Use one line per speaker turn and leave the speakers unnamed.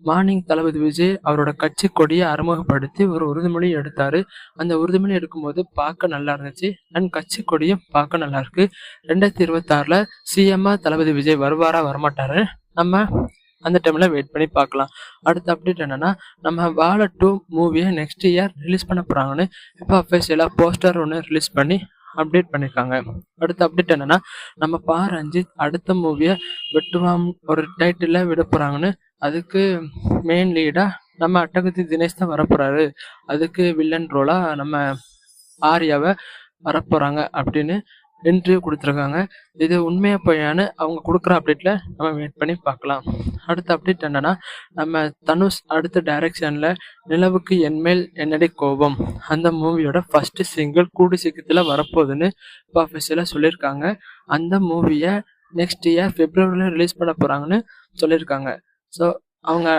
Morning தளபதி விஜய் அவரோட கட்சி கொடியை அறிமுகப்படுத்தி ஒரு உறுதிமொழி எடுத்தாரு. அந்த உறுதிமொழி எடுக்கும்போது பார்க்க நல்லா இருந்துச்சு. அண்ட் கட்சி கொடியும் பார்க்க நல்லா இருக்கு. 2026ல சிஎம்மா தளபதி விஜய் வருவாரா வரமாட்டாரு நம்ம அந்த டைம்ல வெயிட் பண்ணி பார்க்கலாம். அடுத்த அப்டேட் என்னன்னா, நம்ம வாழ 2 மூவியை நெக்ஸ்ட் இயர் ரிலீஸ் பண்ண போறாங்கன்னு இப்போ அஃபிஷியலாக போஸ்டர் ஒன்று ரிலீஸ் பண்ணி அப்டேட் பண்ணியிருக்காங்க. அடுத்த அப்டேட் என்னன்னா, நம்ம ரஞ்சித் அடுத்த மூவியை வெட்டுவாம் ஒரு டைட்டில் விட போறாங்கன்னு, அதுக்கு மெயின் லீடா நம்ம அட்டகத்தி தினேஷ் தான் வரப்போறாரு. அதுக்கு வில்லன் ரோலா நம்ம ஆர்யாவை வரப்போறாங்க அப்படின்னு இன்டர்வியூ கொடுத்துருக்காங்க. இது உண்மையா பொய்யான்னு அவங்க கொடுக்குற அப்டேட்ல நம்ம வெயிட் பண்ணி பார்க்கலாம். அடுத்த அப்டேட் என்னன்னா, நம்ம தனுஷ் அடுத்த டைரக்ஷன்ல நிலவுக்கு என்மேல் என்னடி கோபம் அந்த மூவியோட ஃபர்ஸ்ட் சிங்கிள் கூடி சீக்கிரத்தில் வரப்போகுதுன்னு இப்போ அஃபிஷியலாக சொல்லியிருக்காங்க. அந்த மூவியை நெக்ஸ்ட் இயர் பிப்ரவரியில் ரிலீஸ் பண்ண போறாங்கன்னு சொல்லியிருக்காங்க. ஸோ அவங்க